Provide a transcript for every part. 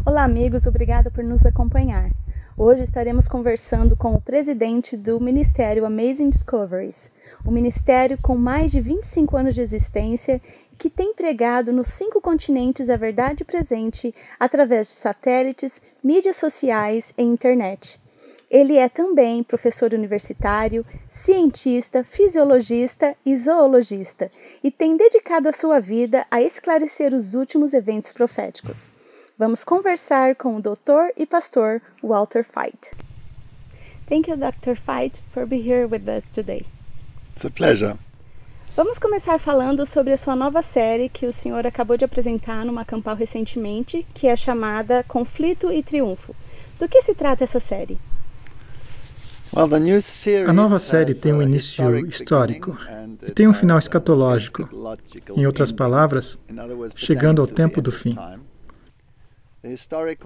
Olá amigos, obrigado por nos acompanhar. Hoje estaremos conversando com o presidente do Ministério Amazing Discoveries, um ministério com mais de 25 anos de existência e que tem pregado nos 5 continentes a verdade presente através de satélites, mídias sociais e internet. Ele é também professor universitário, cientista, fisiologista e zoologista e tem dedicado a sua vida a esclarecer os últimos eventos proféticos. Vamos conversar com o Dr. e pastor Walter Veit. Thank you, Dr. Veit, for being here with us today. It's a pleasure. Vamos começar falando sobre a sua nova série que o senhor acabou de apresentar numa campal recentemente, que é chamada Conflito e Triunfo. Do que se trata essa série? A nova série tem um início histórico e tem um final escatológico. Em outras palavras, chegando ao tempo do fim.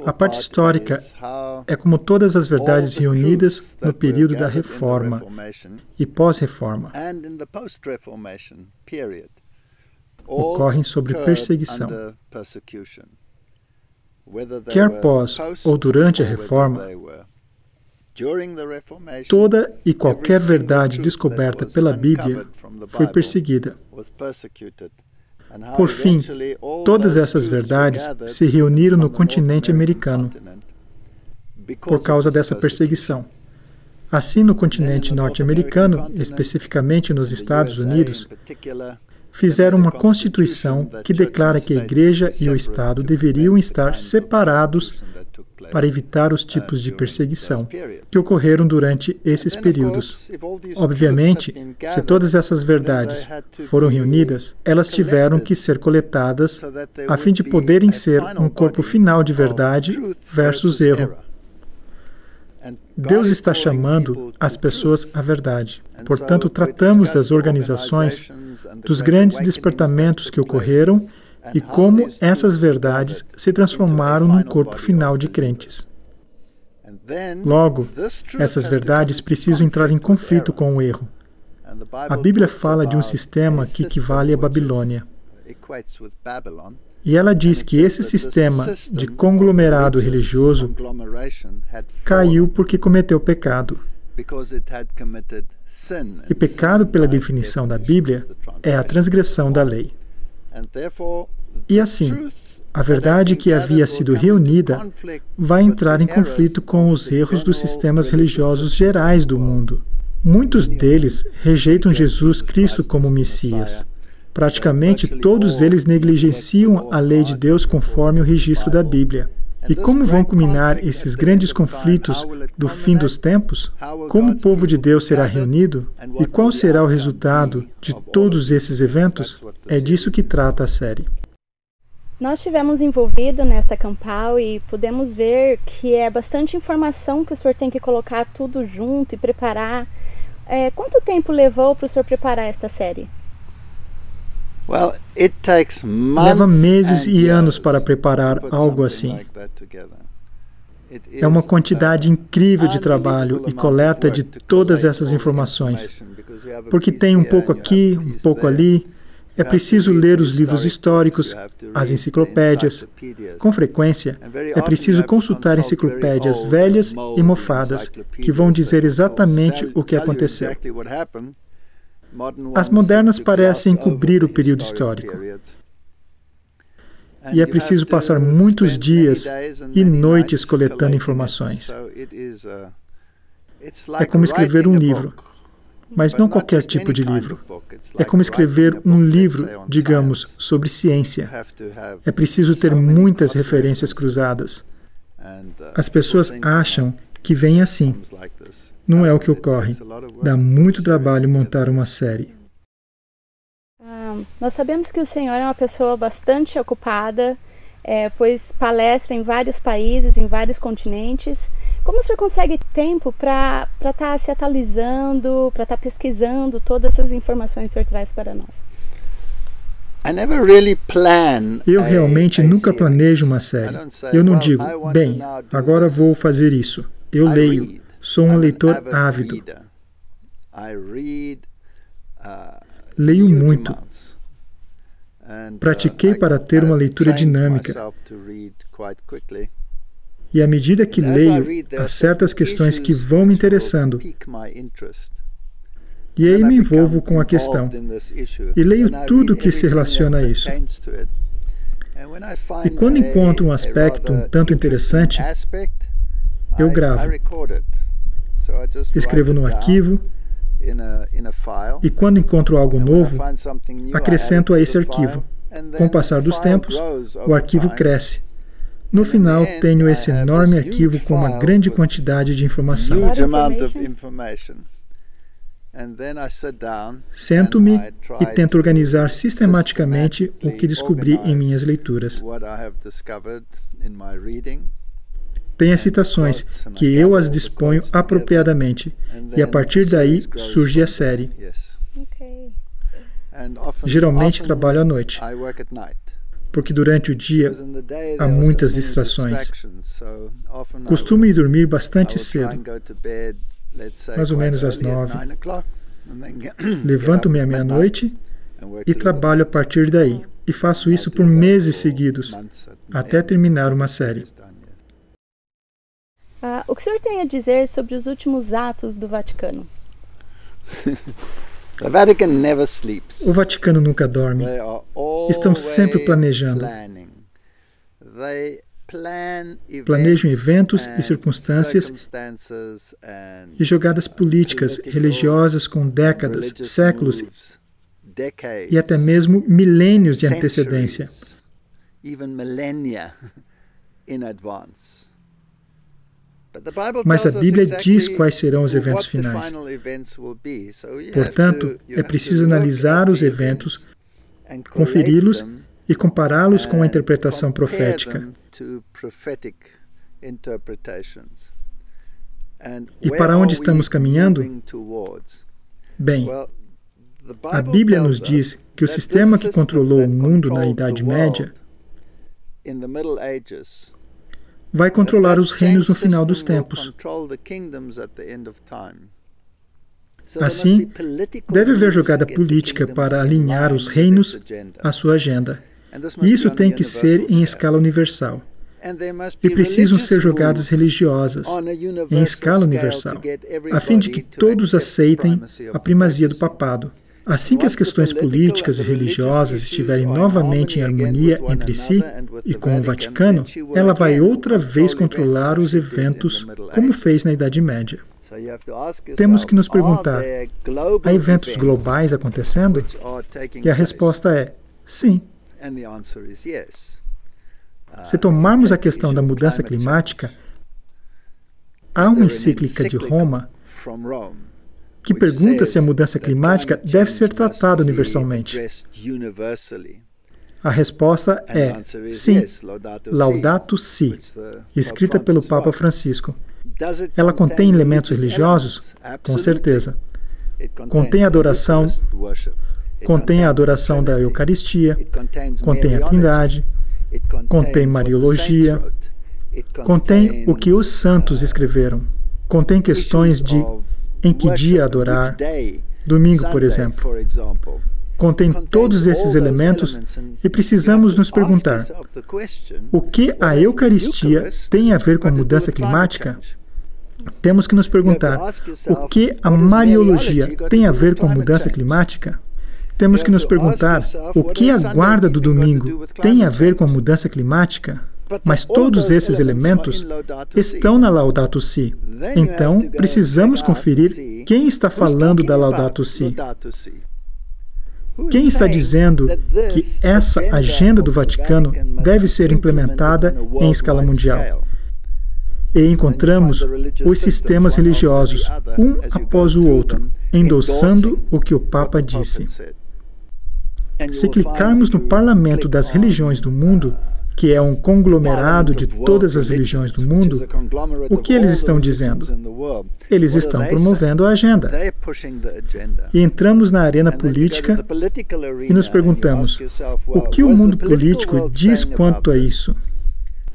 A parte histórica é como todas as verdades reunidas no período da Reforma e pós-Reforma ocorrem sobre perseguição. Quer pós ou durante a Reforma, toda e qualquer verdade descoberta pela Bíblia foi perseguida. Por fim, todas essas verdades se reuniram no continente americano por causa dessa perseguição. Assim, no continente norte-americano, especificamente nos Estados Unidos, fizeram uma Constituição que declara que a Igreja e o Estado deveriam estar separados para evitar os tipos de perseguição que ocorreram durante esses períodos. Obviamente, se todas essas verdades foram reunidas, elas tiveram que ser coletadas a fim de poderem ser um corpo final de verdade versus erro. Deus está chamando as pessoas à verdade. Portanto, tratamos das organizações, dos grandes despertamentos que ocorreram e como essas verdades se transformaram num corpo final de crentes. Logo, essas verdades precisam entrar em conflito com o erro. A Bíblia fala de um sistema que equivale à Babilônia. E ela diz que esse sistema de conglomerado religioso caiu porque cometeu pecado. E pecado, pela definição da Bíblia, é a transgressão da lei. E assim, a verdade que havia sido reunida vai entrar em conflito com os erros dos sistemas religiosos gerais do mundo. Muitos deles rejeitam Jesus Cristo como Messias. Praticamente todos eles negligenciam a lei de Deus conforme o registro da Bíblia. E como vão culminar esses grandes conflitos do fim dos tempos? Como o povo de Deus será reunido? E qual será o resultado de todos esses eventos? É disso que trata a série. Nós estivemos envolvidos nesta campal e pudemos ver que é bastante informação que o senhor tem que colocar tudo junto e preparar. Quanto tempo levou para o senhor preparar esta série? Leva meses e anos para preparar algo assim. É uma quantidade incrível de trabalho e coleta de todas essas informações, porque tem um pouco aqui, um pouco ali. É preciso ler os livros históricos, as enciclopédias. Com frequência, é preciso consultar enciclopédias velhas e mofadas que vão dizer exatamente o que aconteceu. As modernas parecem cobrir o período histórico. E é preciso passar muitos dias e noites coletando informações. É como escrever um livro, mas não qualquer tipo de livro. É como escrever um livro, digamos, sobre ciência. É preciso ter muitas referências cruzadas. As pessoas acham que vem assim. Não é o que ocorre. Dá muito trabalho montar uma série. Nós sabemos que o senhor é uma pessoa bastante ocupada, pois palestra em vários países, em vários continentes. Como o senhor consegue tempo para estar se atualizando, para estar pesquisando todas essas informações que o senhor traz para nós? Eu realmente nunca planejo uma série. Eu não digo, bem, agora vou fazer isso. Eu leio. Sou um leitor ávido. Leio muito. Pratiquei para ter uma leitura dinâmica. E à medida que leio, há certas questões que vão me interessando. E aí me envolvo com a questão. E leio tudo que se relaciona a isso. E quando encontro um aspecto um tanto interessante, eu gravo. Escrevo no arquivo. E quando encontro algo novo, acrescento a esse arquivo. Com o passar dos tempos, o arquivo cresce. No final, tenho esse enorme arquivo com uma grande quantidade de informação. Sento-me e tento organizar sistematicamente o que descobri em minhas leituras. Tem as citações, que eu as disponho apropriadamente, e a partir daí surge a série. Geralmente trabalho à noite, porque durante o dia há muitas distrações. Costumo ir dormir bastante cedo, mais ou menos às 9. Levanto-me à meia-noite e trabalho a partir daí. E faço isso por meses seguidos, até terminar uma série. O que o senhor tem a dizer sobre os últimos atos do Vaticano? O Vaticano nunca dorme. Estão sempre planejando. Planejam eventos e circunstâncias e jogadas políticas, religiosas com décadas, séculos e até mesmo milênios de antecedência. Mas a Bíblia diz quais serão os eventos finais. Portanto, é preciso analisar os eventos, conferi-los e compará-los com a interpretação profética. E para onde estamos caminhando? Bem, a Bíblia nos diz que o sistema que controlou o mundo na Idade Média vai controlar os reinos no final dos tempos. Assim, deve haver jogada política para alinhar os reinos à sua agenda. E isso tem que ser em escala universal. E precisam ser jogadas religiosas em escala universal, a fim de que todos aceitem a primazia do papado. Assim que as questões políticas e religiosas estiverem novamente em harmonia entre si e com o Vaticano, ela vai outra vez controlar os eventos, como fez na Idade Média. Temos que nos perguntar, há eventos globais acontecendo? E a resposta é sim. Se tomarmos a questão da mudança climática, há uma encíclica de Roma que pergunta se a mudança climática deve ser tratada universalmente. A resposta é sim, Laudato Si, escrita pelo Papa Francisco. Ela contém elementos religiosos? Com certeza. Contém adoração, contém a adoração da Eucaristia, contém a Trindade, contém Mariologia, contém o que os santos escreveram, contém questões de em que dia adorar, domingo, por exemplo. Contém todos esses elementos e precisamos nos perguntar, o que a Eucaristia tem a ver com a mudança climática? Temos que nos perguntar, o que a Mariologia tem a ver com a mudança climática? Temos que nos perguntar, o que a guarda do domingo tem a ver com a mudança climática? Mas todos esses elementos estão na Laudato Si. Então, precisamos conferir quem está falando da Laudato Si. Quem está dizendo que essa agenda do Vaticano deve ser implementada em escala mundial? E encontramos os sistemas religiosos, um após o outro, endossando o que o Papa disse. Se clicarmos no Parlamento das Religiões do Mundo, que é um conglomerado de todas as religiões do mundo, o que eles estão dizendo? Eles estão promovendo a agenda. E entramos na arena política e nos perguntamos, o que o mundo político diz quanto a isso?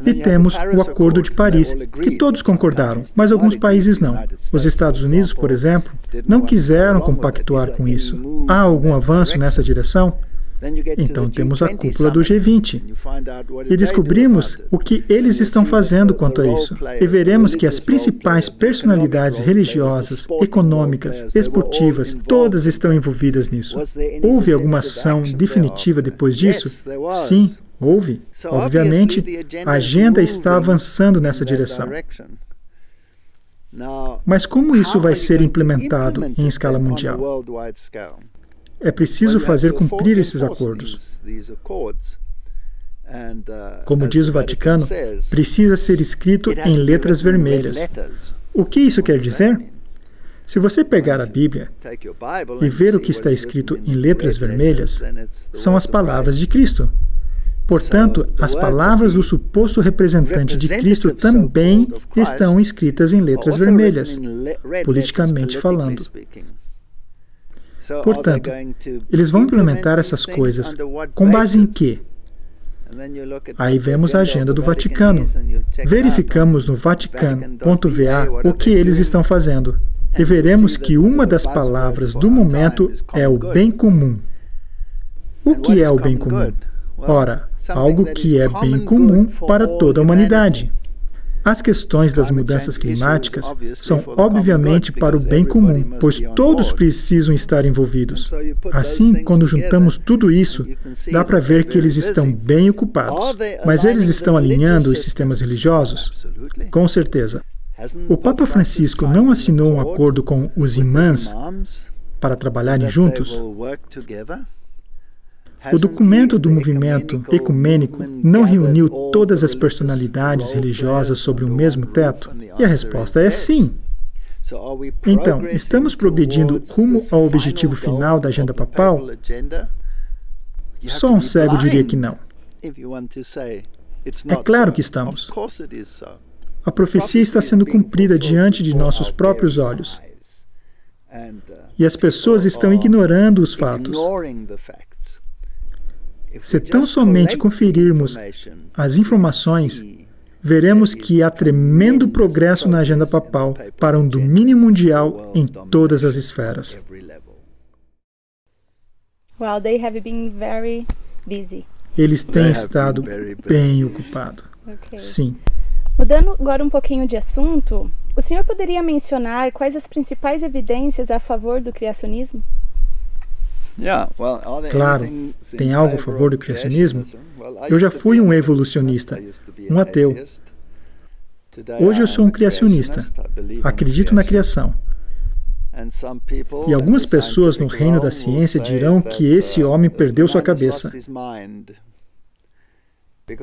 E temos o Acordo de Paris, que todos concordaram, mas alguns países não. Os Estados Unidos, por exemplo, não quiseram compactuar com isso. Há algum avanço nessa direção? Então temos a cúpula do G20 e descobrimos o que eles estão fazendo quanto a isso. E veremos que as principais personalidades religiosas, econômicas, esportivas, todas estão envolvidas nisso. Houve alguma ação definitiva depois disso? Sim, houve. Obviamente, a agenda está avançando nessa direção. Mas como isso vai ser implementado em escala mundial? É preciso fazer cumprir esses acordos. Como diz o Vaticano, precisa ser escrito em letras vermelhas. O que isso quer dizer? Se você pegar a Bíblia e ver o que está escrito em letras vermelhas, são as palavras de Cristo. Portanto, as palavras do suposto representante de Cristo também estão escritas em letras vermelhas, politicamente falando. Portanto, eles vão implementar essas coisas com base em quê? Aí vemos a agenda do Vaticano. Verificamos no Vaticano.va o que eles estão fazendo. E veremos que uma das palavras do momento é o bem comum. O que é o bem comum? Ora, algo que é bem comum para toda a humanidade. As questões das mudanças climáticas são obviamente para o bem comum, pois todos precisam estar envolvidos. Assim, quando juntamos tudo isso, dá para ver que eles estão bem ocupados. Mas eles estão alinhando os sistemas religiosos? Com certeza. O Papa Francisco não assinou um acordo com os imãs para trabalharem juntos? O documento do movimento ecumênico não reuniu todas as personalidades religiosas sobre o mesmo teto? E a resposta é sim. Então, estamos progredindo rumo ao objetivo final da agenda papal? Só um cego diria que não. É claro que estamos. A profecia está sendo cumprida diante de nossos próprios olhos. E as pessoas estão ignorando os fatos. Se tão somente conferirmos as informações, veremos que há tremendo progresso na agenda papal para um domínio mundial em todas as esferas. Well, they have been very busy. Eles têm estado bem ocupados. Okay. Sim. Mudando agora um pouquinho de assunto, o senhor poderia mencionar quais as principais evidências a favor do criacionismo? Claro, tem algo a favor do criacionismo? Eu já fui um evolucionista, um ateu. Hoje eu sou um criacionista. Acredito na criação. E algumas pessoas no reino da ciência dirão que esse homem perdeu sua cabeça.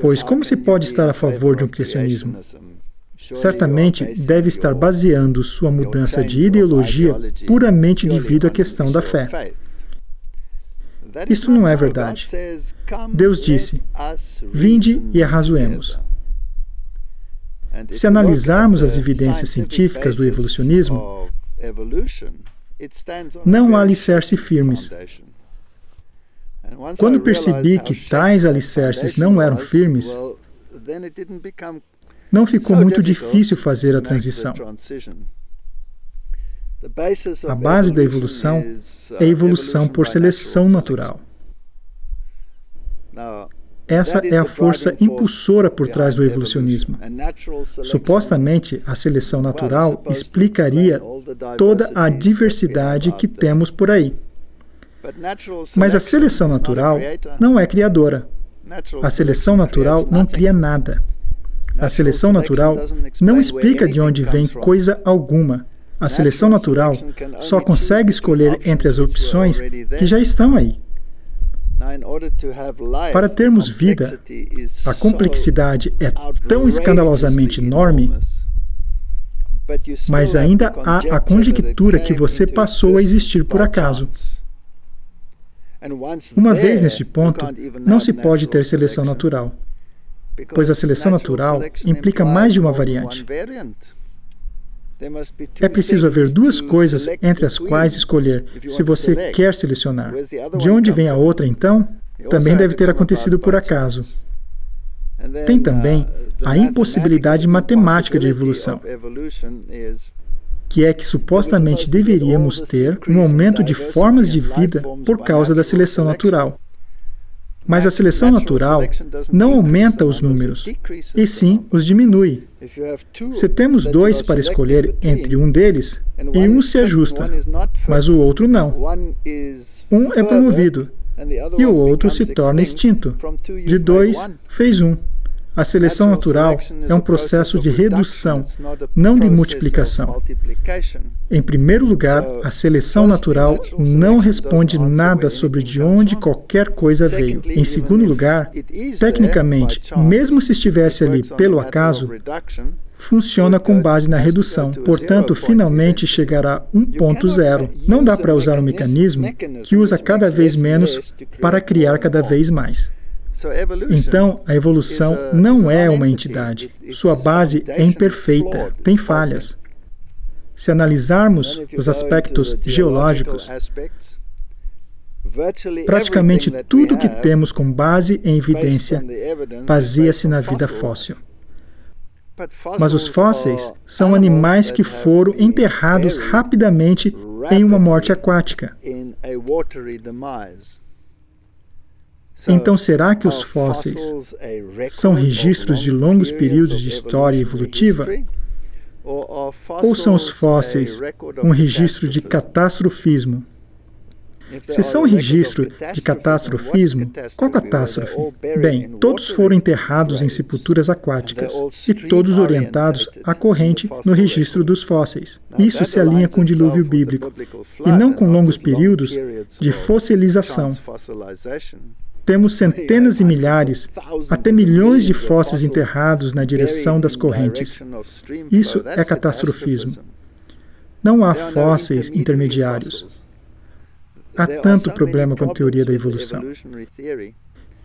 Pois como se pode estar a favor de um criacionismo? Certamente deve estar baseando sua mudança de ideologia puramente devido à questão da fé. Isto não é verdade. Deus disse, vinde e arrazoemos. Se analisarmos as evidências científicas do evolucionismo, não há alicerces firmes. Quando percebi que tais alicerces não eram firmes, não ficou muito difícil fazer a transição. A base da evolução é a evolução por seleção natural. Essa é a força impulsora por trás do evolucionismo. Supostamente, a seleção natural explicaria toda a diversidade que temos por aí. Mas a seleção natural não é criadora. A seleção natural não cria nada. A seleção natural não explica de onde vem coisa alguma. A seleção natural só consegue escolher entre as opções que já estão aí. Para termos vida, a complexidade é tão escandalosamente enorme, mas ainda há a conjectura que você passou a existir por acaso. Uma vez neste ponto, não se pode ter seleção natural, pois a seleção natural implica mais de uma variante. É preciso haver duas coisas entre as quais escolher, se você quer selecionar. De onde vem a outra, então? Também deve ter acontecido por acaso. Tem também a impossibilidade matemática de evolução, que é que supostamente deveríamos ter um aumento de formas de vida por causa da seleção natural. Mas a seleção natural não aumenta os números, e sim os diminui. Se temos dois para escolher entre um deles, e um se ajusta, mas o outro não. Um é promovido, e o outro se torna extinto. De 2 fez 1. A seleção natural é um processo de redução, não de multiplicação. Em primeiro lugar, a seleção natural não responde nada sobre de onde qualquer coisa veio. Em segundo lugar, tecnicamente, mesmo se estivesse ali pelo acaso, funciona com base na redução. Portanto, finalmente chegará a 1.0. Não dá para usar um mecanismo que usa cada vez menos para criar cada vez mais. Então, a evolução não é uma entidade. Sua base é imperfeita, tem falhas. Se analisarmos os aspectos geológicos, praticamente tudo que temos com base em evidência baseia-se na vida fóssil. Mas os fósseis são animais que foram enterrados rapidamente em uma morte aquática. Então, será que os fósseis são registros de longos períodos de história evolutiva? Ou são os fósseis um registro de catastrofismo? Se são registro de catastrofismo, qual catástrofe? Bem, todos foram enterrados em sepulturas aquáticas e todos orientados à corrente no registro dos fósseis. Isso se alinha com o dilúvio bíblico e não com longos períodos de fossilização. Temos centenas e milhares, até milhões de fósseis enterrados na direção das correntes. Isso é catastrofismo. Não há fósseis intermediários. Há tanto problema com a teoria da evolução.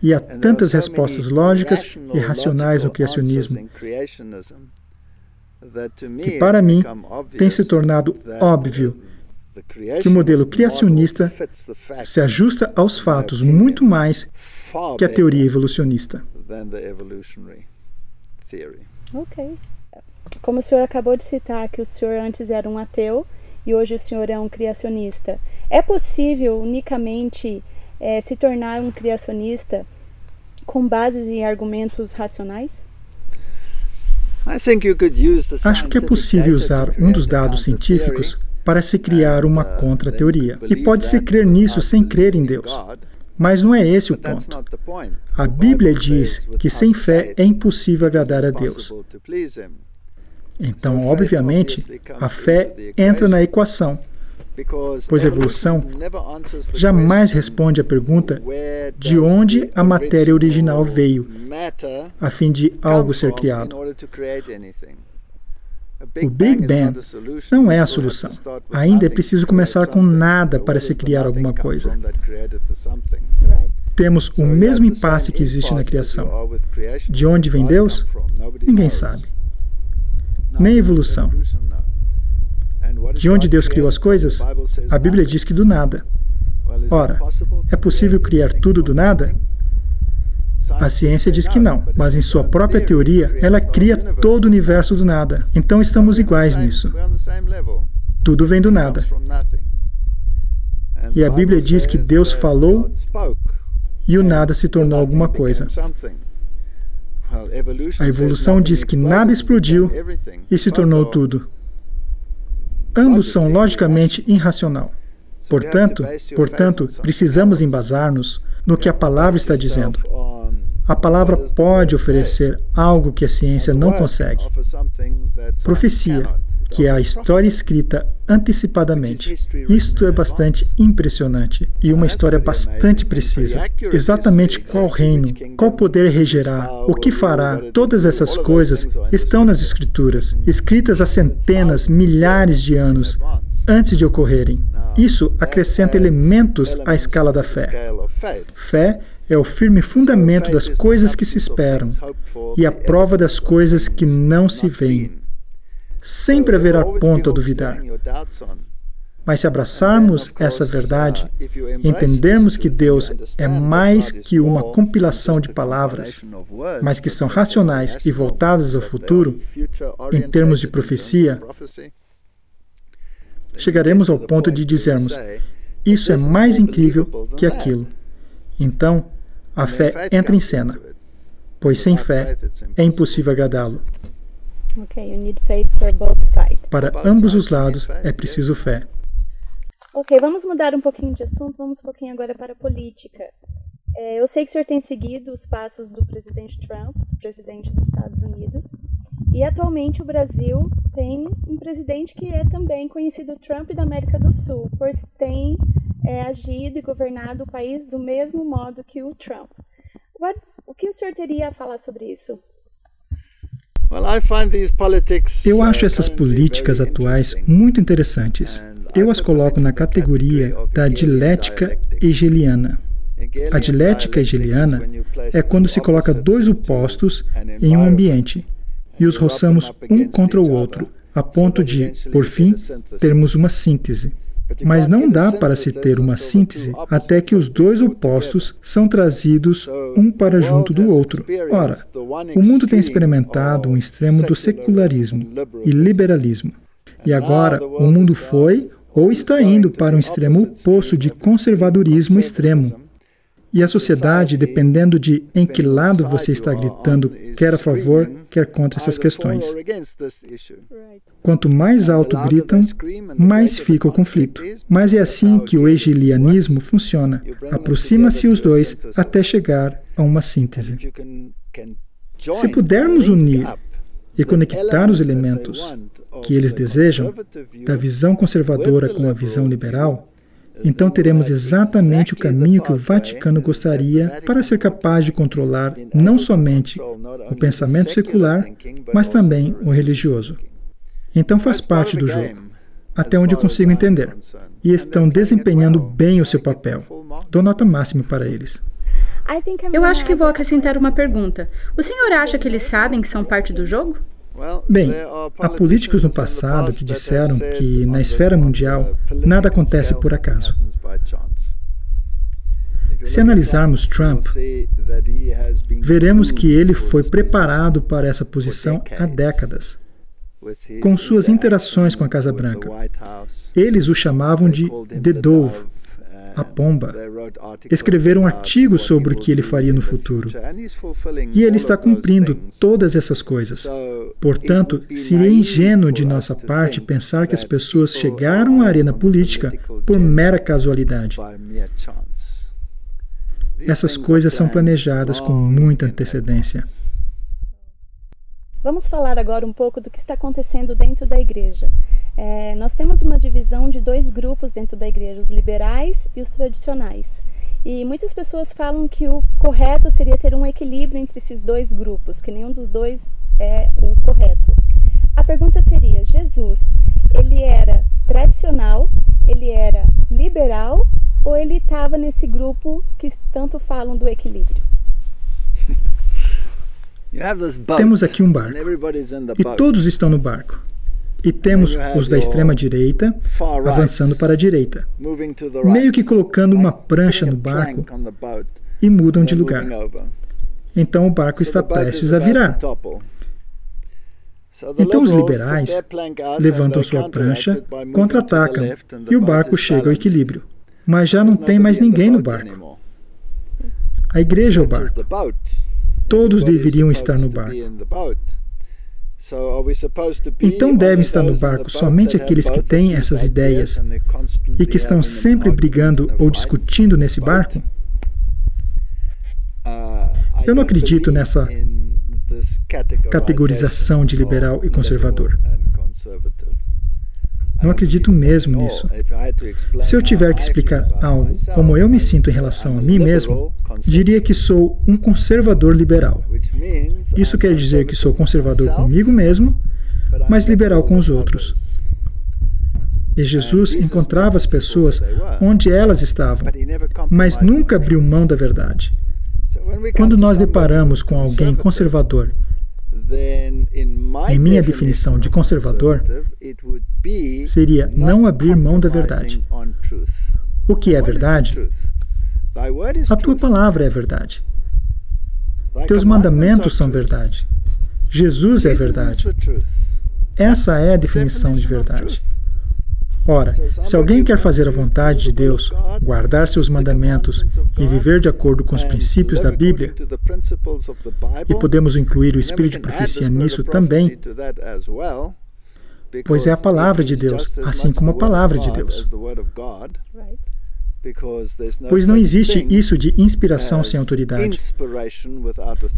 E há tantas respostas lógicas e racionais no criacionismo, que para mim tem se tornado óbvio que o modelo criacionista se ajusta aos fatos muito mais que a teoria evolucionista. Ok. Como o senhor acabou de citar que o senhor antes era um ateu e hoje o senhor é um criacionista, é possível unicamente se tornar um criacionista com bases em argumentos racionais? Acho que é possível usar um dos dados científicos para se criar uma contra-teoria. E pode-se crer nisso sem crer em Deus. Mas não é esse o ponto. A Bíblia diz que sem fé é impossível agradar a Deus. Então, obviamente, a fé entra na equação, pois a evolução jamais responde à pergunta de onde a matéria original veio, a fim de algo ser criado. O Big Bang não é a solução. Ainda é preciso começar com nada para se criar alguma coisa. Temos o mesmo impasse que existe na criação. De onde vem Deus? Ninguém sabe. Nem a evolução. De onde Deus criou as coisas? A Bíblia diz que do nada. Ora, é possível criar tudo do nada? A ciência diz que não, mas em sua própria teoria, ela cria todo o universo do nada. Então estamos iguais nisso. Tudo vem do nada. E a Bíblia diz que Deus falou e o nada se tornou alguma coisa. A evolução diz que nada explodiu e se tornou tudo. Ambos são logicamente irracional. Portanto, precisamos embasar-nos no que a palavra está dizendo. A palavra pode oferecer algo que a ciência não consegue. Profecia, que é a história escrita antecipadamente. Isto é bastante impressionante e uma história bastante precisa. Exatamente qual reino, qual poder regerá, o que fará, todas essas coisas estão nas Escrituras, escritas há centenas, milhares de anos antes de ocorrerem. Isso acrescenta elementos à escala da fé. Fé é o firme fundamento das coisas que se esperam e a prova das coisas que não se veem. Sempre haverá ponto a duvidar. Mas se abraçarmos essa verdade, entendermos que Deus é mais que uma compilação de palavras, mas que são racionais e voltadas ao futuro, em termos de profecia, chegaremos ao ponto de dizermos, isso é mais incrível que aquilo. Então, a fé entra em cena, pois sem fé é impossível agradá-lo. Okay, you need faith for both sides. Para ambos os lados é preciso fé. Ok, vamos mudar um pouquinho de assunto, vamos um pouquinho agora para a política. Eu sei que o senhor tem seguido os passos do presidente Trump, presidente dos Estados Unidos, e atualmente o Brasil tem um presidente que é também conhecido Trump da América do Sul, pois tem agido e governado o país do mesmo modo que o Trump. O que o senhor teria a falar sobre isso? Eu acho essas políticas atuais muito interessantes. Eu as coloco na categoria da dialética hegeliana. A dialética hegeliana é quando se coloca dois opostos em um ambiente e os roçamos um contra o outro, a ponto de, por fim, termos uma síntese. Mas não dá para se ter uma síntese até que os dois opostos são trazidos um para junto do outro. Ora, o mundo tem experimentado um extremo do secularismo e liberalismo. E agora o mundo foi ou está indo para um extremo oposto de conservadorismo extremo. E a sociedade, dependendo de em que lado você está gritando, quer a favor, quer contra essas questões. Quanto mais alto gritam, mais fica o conflito. Mas é assim que o hegelianismo funciona. Aproxima-se os dois até chegar a uma síntese. Se pudermos unir e conectar os elementos que eles desejam, da visão conservadora com a visão liberal, então teremos exatamente o caminho que o Vaticano gostaria para ser capaz de controlar não somente o pensamento secular, mas também o religioso. Então faz parte do jogo, até onde eu consigo entender. E estão desempenhando bem o seu papel. Dou nota máxima para eles. Eu acho que vou acrescentar uma pergunta. O senhor acha que eles sabem que são parte do jogo? Bem, há políticos no passado que disseram que, na esfera mundial, nada acontece por acaso. Se analisarmos Trump, veremos que ele foi preparado para essa posição há décadas, com suas interações com a Casa Branca. Eles o chamavam de The Dove, a pomba. Escreveram artigos sobre o que ele faria no futuro. E ele está cumprindo todas essas coisas. Portanto, seria ingênuo de nossa parte pensar que as pessoas chegaram à arena política por mera casualidade. Essas coisas são planejadas com muita antecedência. Vamos falar agora um pouco do que está acontecendo dentro da igreja. Nós temos uma divisão de dois grupos dentro da igreja, os liberais e os tradicionais. E muitas pessoas falam que o correto seria ter um equilíbrio entre esses dois grupos, que nenhum dos dois é o correto. A pergunta seria, Jesus, ele era tradicional, ele era liberal ou ele estava nesse grupo que tanto falam do equilíbrio? Temos aqui um barco, e todos estão no barco. E temos os da extrema-direita avançando para a direita, meio que colocando uma prancha no barco e mudam de lugar. Então o barco está prestes a virar. Então os liberais levantam sua prancha, contra-atacam e o barco chega ao equilíbrio. Mas já não tem mais ninguém no barco. A igreja é o barco. Todos deveriam estar no barco. Então devem estar no barco somente aqueles que têm essas ideias e que estão sempre brigando ou discutindo nesse barco? Eu não acredito nessa categorização de liberal e conservador. Não acredito mesmo nisso. Se eu tiver que explicar algo como eu me sinto em relação a mim mesmo, diria que sou um conservador liberal. Isso quer dizer que sou conservador comigo mesmo, mas liberal com os outros. E Jesus encontrava as pessoas onde elas estavam, mas nunca abriu mão da verdade. Quando nós deparamos com alguém conservador, em minha definição de conservador, seria não abrir mão da verdade. O que é verdade? A tua palavra é verdade. Teus mandamentos são verdade. Jesus é verdade. Essa é a definição de verdade. Ora, se alguém quer fazer a vontade de Deus, guardar seus mandamentos e viver de acordo com os princípios da Bíblia, e podemos incluir o espírito de profecia nisso também, pois é a palavra de Deus, assim como a palavra de Deus. Pois não existe isso de inspiração sem autoridade.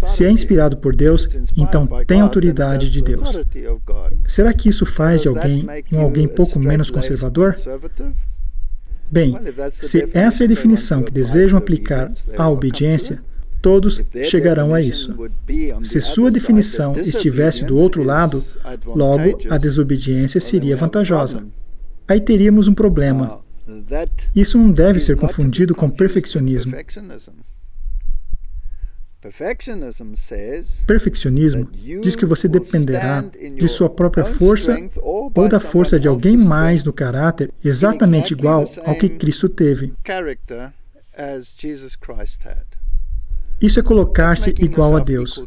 Se é inspirado por Deus, então tem autoridade de Deus. Será que isso faz de alguém alguém pouco menos conservador? Bem, se essa é a definição que desejam aplicar à obediência, todos chegarão a isso. Se sua definição estivesse do outro lado, logo a desobediência seria vantajosa. Aí teríamos um problema. Isso não deve ser confundido com perfeccionismo. Perfeccionismo diz que você dependerá de sua própria força ou da força de alguém mais no caráter exatamente igual ao que Cristo teve. Isso é colocar-se igual a Deus.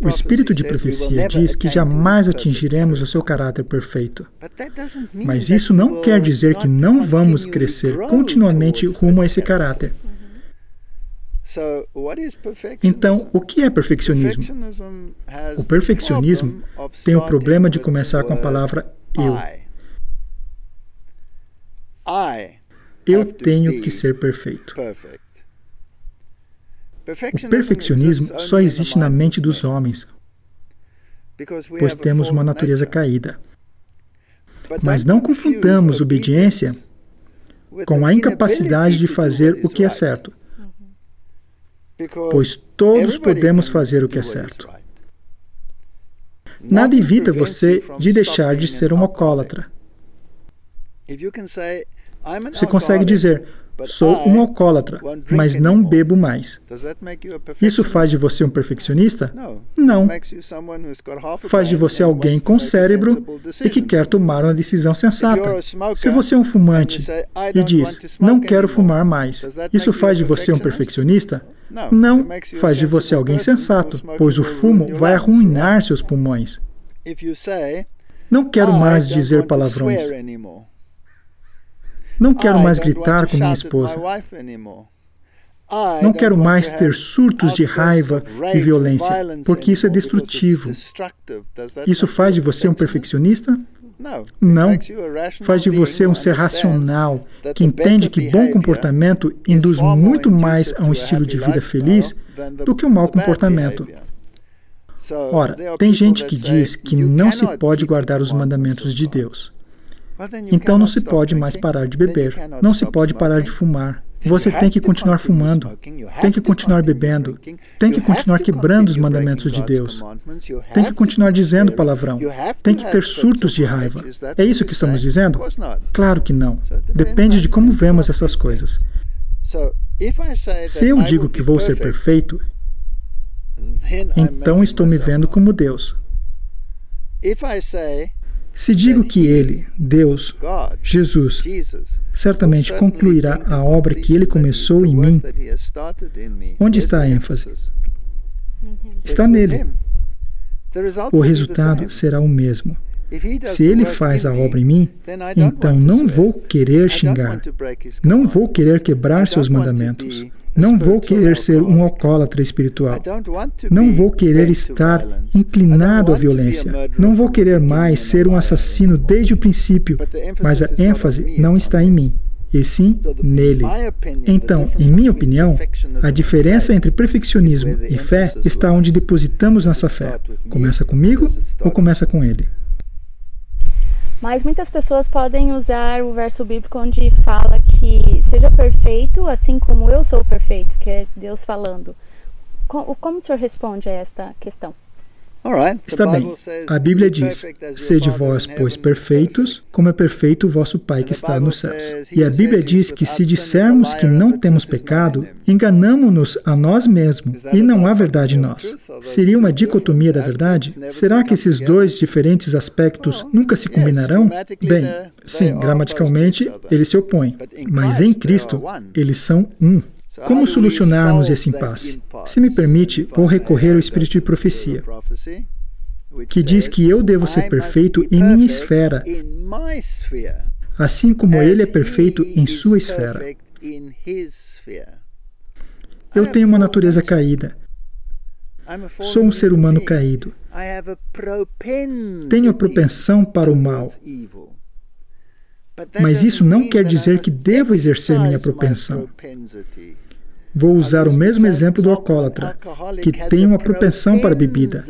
O espírito de profecia diz que jamais atingiremos o seu caráter perfeito. Mas isso não quer dizer que não vamos crescer continuamente rumo a esse caráter. Então, o que é perfeccionismo? O perfeccionismo tem o problema de começar com a palavra eu. Eu tenho que ser perfeito. O perfeccionismo só existe na mente dos homens, pois temos uma natureza caída. Mas não confundamos obediência com a incapacidade de fazer o que é certo, pois todos podemos fazer o que é certo. Nada evita você de deixar de ser um alcoólatra. Você consegue dizer: sou um alcoólatra, mas não bebo mais. Isso faz de você um perfeccionista? Não. Faz de você alguém com cérebro e que quer tomar uma decisão sensata. Se você é um fumante e diz: não quero fumar mais, isso faz de você um perfeccionista? Não. Faz de você alguém sensato, pois o fumo vai arruinar seus pulmões. Não quero mais dizer palavrões. Não quero mais gritar com minha esposa. Não quero mais ter surtos de raiva e violência, porque isso é destrutivo. Isso faz de você um perfeccionista? Não. Faz de você um ser racional, que entende que bom comportamento induz muito mais a um estilo de vida feliz do que um mau comportamento. Ora, tem gente que diz que não se pode guardar os mandamentos de Deus. Então não se pode mais parar de beber, não se pode parar de fumar. Você tem que continuar fumando, tem que continuar bebendo, tem que continuar quebrando os mandamentos de Deus, tem que continuar dizendo palavrão, tem que ter surtos de raiva. É isso que estamos dizendo? Claro que não. Depende de como vemos essas coisas. Se eu digo que vou ser perfeito, então estou me vendo como Deus. Se digo que Ele, Deus, Jesus, certamente concluirá a obra que Ele começou em mim, onde está a ênfase? Está nele. O resultado será o mesmo. Se Ele faz a obra em mim, então não vou querer xingar, não vou querer quebrar seus mandamentos, não vou querer ser um alcoólatra espiritual, não vou querer estar inclinado à violência, não vou querer mais ser um assassino desde o princípio, mas a ênfase não está em mim, e sim nele. Então, em minha opinião, a diferença entre perfeccionismo e fé está onde depositamos nossa fé. Começa comigo ou começa com Ele? Mas muitas pessoas podem usar o verso bíblico onde fala que seja perfeito assim como eu sou perfeito, que é Deus falando. Como o senhor responde a esta questão? Está bem. A Bíblia diz: sede vós, pois, perfeitos, como é perfeito o vosso Pai que está nos céus. E a Bíblia diz que se dissermos que não temos pecado, enganamo-nos a nós mesmos, e não há verdade em nós. Seria uma dicotomia da verdade? Será que esses dois diferentes aspectos nunca se combinarão? Bem, sim, gramaticalmente, eles se opõem. Mas em Cristo, eles são um. Como solucionarmos esse impasse? Se me permite, vou recorrer ao espírito de profecia. que diz que eu devo ser perfeito em minha esfera, assim como ele é perfeito em sua esfera. Eu tenho uma natureza caída. Sou um ser humano caído. Tenho a propensão para o mal. Mas isso não quer dizer que devo exercer minha propensão. Vou usar o mesmo exemplo do alcoólatra, que tem uma propensão para a bebida.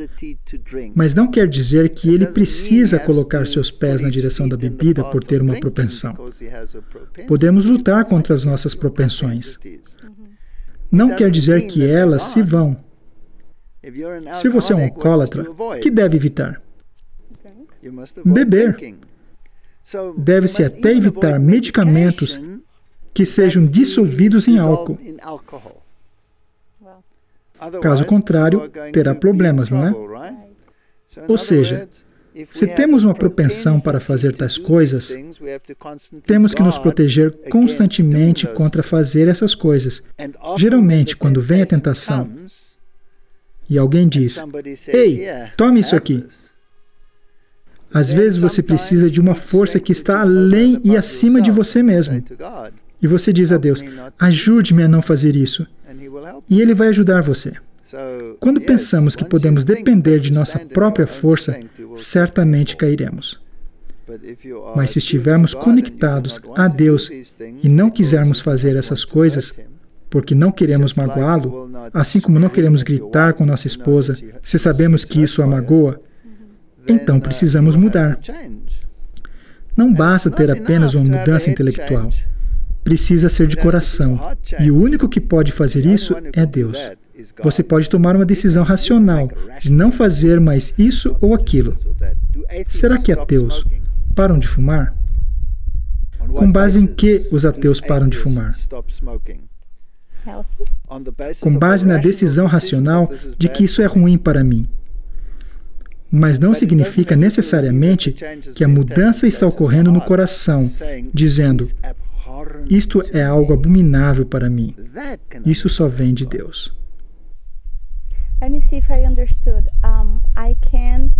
Mas não quer dizer que ele precisa colocar seus pés na direção da bebida por ter uma propensão. Podemos lutar contra as nossas propensões. Não quer dizer que elas se vão. Se você é um alcoólatra, o que deve evitar? Beber. Deve-se até evitar medicamentos que sejam dissolvidos em álcool. Caso contrário, terá problemas, não é? Ou seja, se temos uma propensão para fazer tais coisas, temos que nos proteger constantemente contra fazer essas coisas. Geralmente, quando vem a tentação e alguém diz, "Ei, tome isso aqui." Às vezes você precisa de uma força que está além e acima de você mesmo. E você diz a Deus, "Ajude-me a não fazer isso." E Ele vai ajudar você. Quando pensamos que podemos depender de nossa própria força, certamente cairemos. Mas se estivermos conectados a Deus e não quisermos fazer essas coisas, porque não queremos magoá-lo, assim como não queremos gritar com nossa esposa, se sabemos que isso a magoa, então precisamos mudar. Não basta ter apenas uma mudança intelectual. Precisa ser de coração. E o único que pode fazer isso é Deus. Você pode tomar uma decisão racional de não fazer mais isso ou aquilo. Será que ateus param de fumar? Com base em que os ateus param de fumar? Com base na decisão racional de que isso é ruim para mim. Mas não significa necessariamente que a mudança está ocorrendo no coração, dizendo, isto é algo abominável para mim. Isso só vem de Deus. Let me see if I understood. I can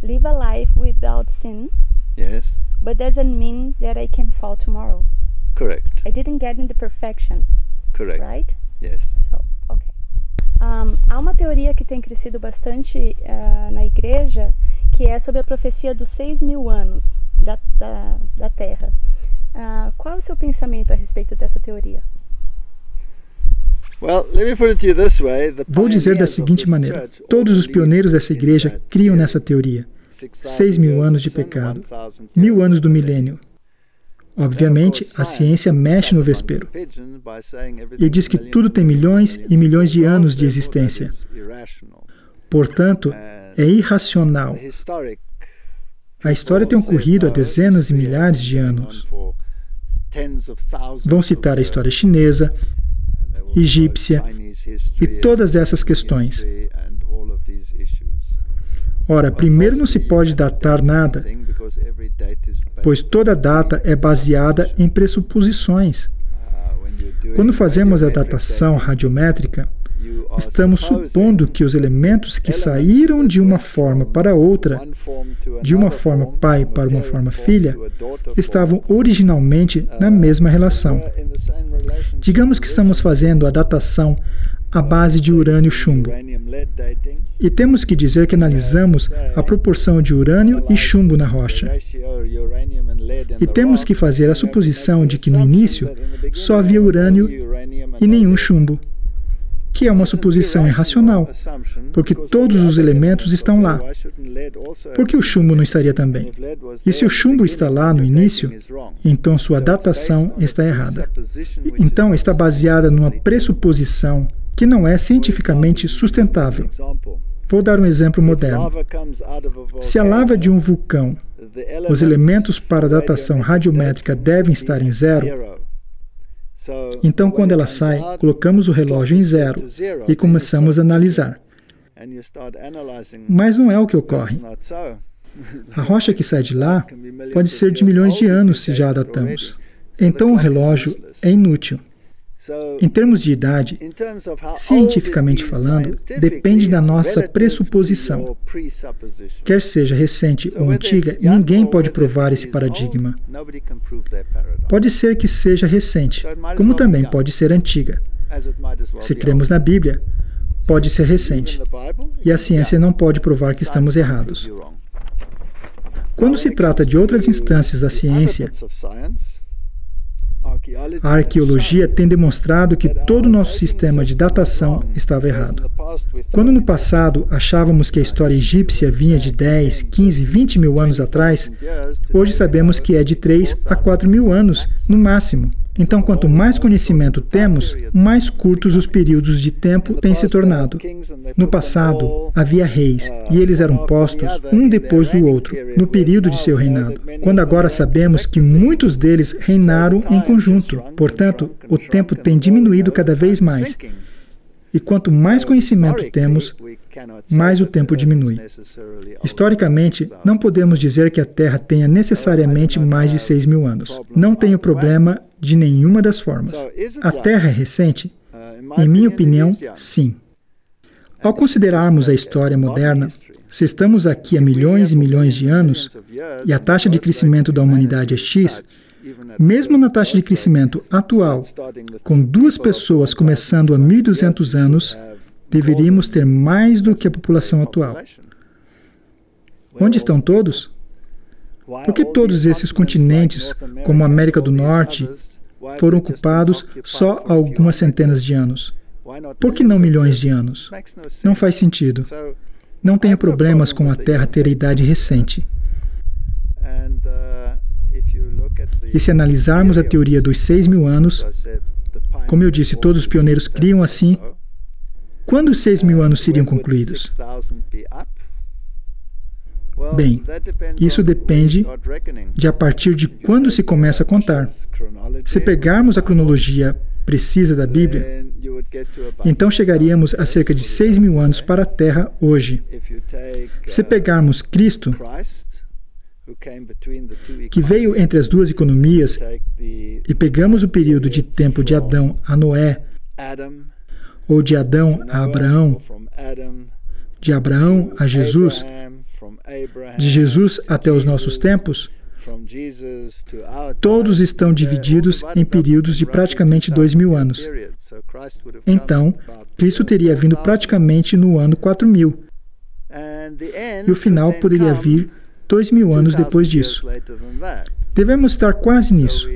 live a life without sin. Yes. But doesn't mean that I can fall tomorrow. Correct. I didn't get into perfection. Correct. Right? Yes. So, okay. Há uma teoria que tem crescido bastante na igreja, que é sobre a profecia dos 6.000 anos da Terra. Qual é o seu pensamento a respeito dessa teoria? Vou dizer da seguinte maneira. Todos os pioneiros dessa igreja criam nessa teoria. 6.000 anos de pecado. 1.000 anos do milênio. Obviamente, a ciência mexe no vespeiro e diz que tudo tem milhões e milhões de anos de existência. Portanto, é irracional. A história tem ocorrido há dezenas e milhares de anos. Vão citar a história chinesa, egípcia e todas essas questões. Ora, primeiro não se pode datar nada, pois toda data é baseada em pressuposições. Quando fazemos a datação radiométrica, estamos supondo que os elementos que saíram de uma forma para outra, de uma forma pai para uma forma filha, estavam originalmente na mesma relação. Digamos que estamos fazendo a datação à base de urânio-chumbo. E temos que dizer que analisamos a proporção de urânio e chumbo na rocha. E temos que fazer a suposição de que no início só havia urânio e nenhum chumbo, que é uma suposição irracional, porque todos os elementos estão lá. Por que o chumbo não estaria também? E se o chumbo está lá no início, então sua datação está errada. Então está baseada numa pressuposição que não é cientificamente sustentável. Vou dar um exemplo moderno. Se a lava de um vulcão, os elementos para a datação radiométrica devem estar em zero, então quando ela sai, colocamos o relógio em zero e começamos a analisar. Mas não é o que ocorre. A rocha que sai de lá pode ser de milhões de anos se já a datamos. Então o relógio é inútil. Em termos de idade, cientificamente falando, depende da nossa pressuposição. Quer seja recente ou antiga, ninguém pode provar esse paradigma. Pode ser que seja recente, como também pode ser antiga. Se cremos na Bíblia, pode ser recente, e a ciência não pode provar que estamos errados. Quando se trata de outras instâncias da ciência, a arqueologia tem demonstrado que todo o nosso sistema de datação estava errado. Quando no passado achávamos que a história egípcia vinha de 10, 15, 20 mil anos atrás, hoje sabemos que é de 3 a 4 mil anos, no máximo. Então, quanto mais conhecimento temos, mais curtos os períodos de tempo têm se tornado. No passado, havia reis, e eles eram postos um depois do outro, no período de seu reinado, quando agora sabemos que muitos deles reinaram em conjunto. Portanto, o tempo tem diminuído cada vez mais. E quanto mais conhecimento temos, mais o tempo diminui. Historicamente, não podemos dizer que a Terra tenha necessariamente mais de 6 mil anos. Não tenho problema de nenhuma das formas. A Terra é recente? Em minha opinião, sim. Ao considerarmos a história moderna, se estamos aqui há milhões e milhões de anos, e a taxa de crescimento da humanidade é X, mesmo na taxa de crescimento atual, com 2 pessoas começando há 1.200 anos, deveríamos ter mais do que a população atual. Onde estão todos? Por que todos esses continentes, como a América do Norte, foram ocupados só há algumas centenas de anos? Por que não milhões de anos? Não faz sentido. Não tenho problemas com a Terra ter idade recente. E se analisarmos a teoria dos 6 mil anos, como eu disse, todos os pioneiros criam assim, quando os 6 mil anos seriam concluídos? Bem, isso depende de a partir de quando se começa a contar. Se pegarmos a cronologia precisa da Bíblia, então chegaríamos a cerca de 6 mil anos para a Terra hoje. Se pegarmos Cristo, que veio entre as duas economias, e pegamos o período de tempo de Adão a Noé, ou de Adão a Abraão, de Abraão a Jesus, de Jesus até os nossos tempos, todos estão divididos em períodos de praticamente 2 mil anos. Então, Cristo teria vindo praticamente no ano 4000. E o final poderia vir 2 mil anos depois disso. Devemos estar quase nisso.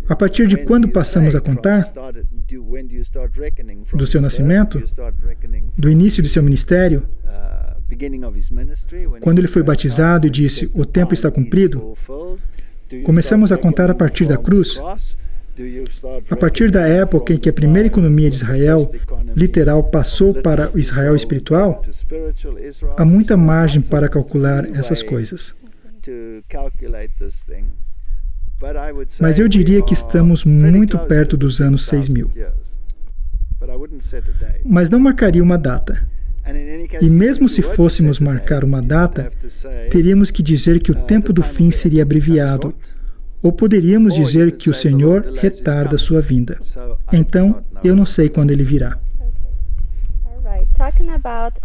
A partir de quando passamos a contar? Do seu nascimento? Do início de seu ministério? Quando ele foi batizado e disse, o tempo está cumprido? Começamos a contar a partir da cruz? A partir da época em que a primeira economia de Israel, literal, passou para o Israel espiritual? Há muita margem para calcular essas coisas. Mas eu diria que estamos muito perto dos anos 6000. Mas não marcaria uma data. E mesmo se fôssemos marcar uma data, teríamos que dizer que o tempo do fim seria abreviado, ou poderíamos dizer que o Senhor retarda sua vinda. Então, eu não sei quando ele virá. Talking about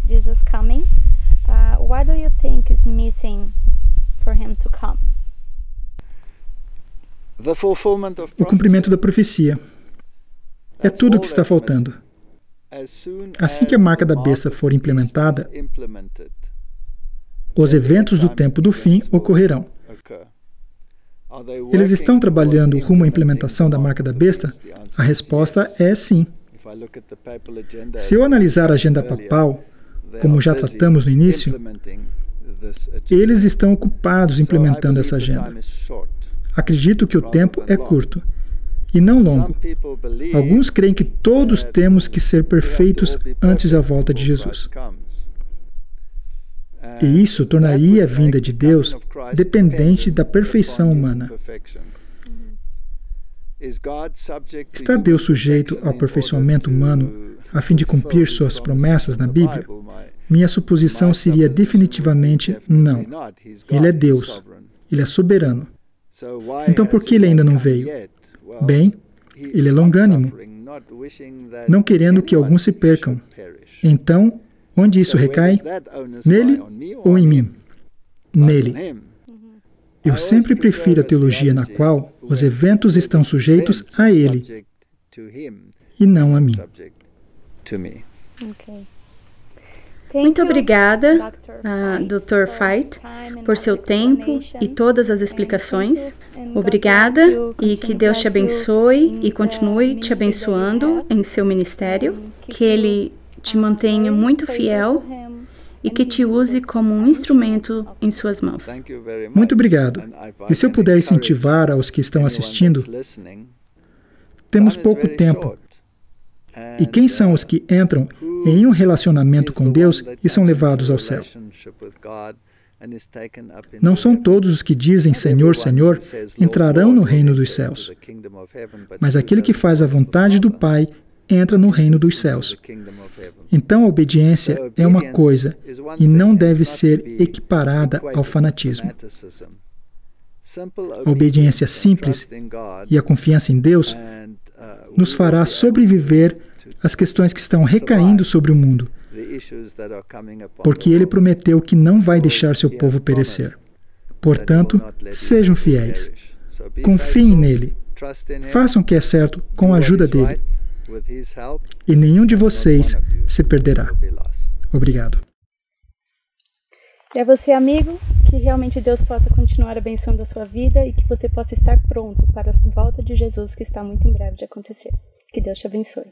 Jesus coming, what do you think is missing for him to come? O cumprimento da profecia. É tudo o que está faltando. Assim que a marca da besta for implementada, os eventos do tempo do fim ocorrerão. Eles estão trabalhando rumo à implementação da marca da besta? A resposta é sim. Se eu analisar a agenda papal, como já tratamos no início, eles estão ocupados implementando essa agenda. Acredito que o tempo é curto e não longo. Alguns creem que todos temos que ser perfeitos antes da volta de Jesus. E isso tornaria a vinda de Deus dependente da perfeição humana. Está Deus sujeito ao aperfeiçoamento humano a fim de cumprir suas promessas na Bíblia? Minha suposição seria definitivamente não. Ele é Deus. Ele é soberano. Então por que ele ainda não veio? Bem, Ele é longânimo, não querendo que alguns se percam. Então, onde isso recai? Nele ou em mim? Nele. Eu sempre prefiro a teologia na qual os eventos estão sujeitos a ele e não a mim. Muito obrigada, Dr. Veit, por seu tempo e todas as explicações. Obrigada e que Deus te abençoe e continue te abençoando em seu ministério, que Ele te mantenha muito fiel e que te use como um instrumento em suas mãos. Muito obrigado. E se eu puder incentivar aos que estão assistindo, temos pouco tempo. E quem são os que entram em um relacionamento com Deus e são levados ao céu? Não são todos os que dizem Senhor, Senhor, entrarão no reino dos céus. Mas aquele que faz a vontade do Pai entra no reino dos céus. Então a obediência é uma coisa e não deve ser equiparada ao fanatismo. A obediência simples e a confiança em Deus nos fará sobreviver às questões que estão recaindo sobre o mundo, porque Ele prometeu que não vai deixar seu povo perecer. Portanto, sejam fiéis. Confiem nele. Façam o que é certo com a ajuda dele. E nenhum de vocês se perderá. Obrigado. E a você, amigo, que realmente Deus possa continuar abençoando a sua vida e que você possa estar pronto para a volta de Jesus, que está muito em breve de acontecer. Que Deus te abençoe.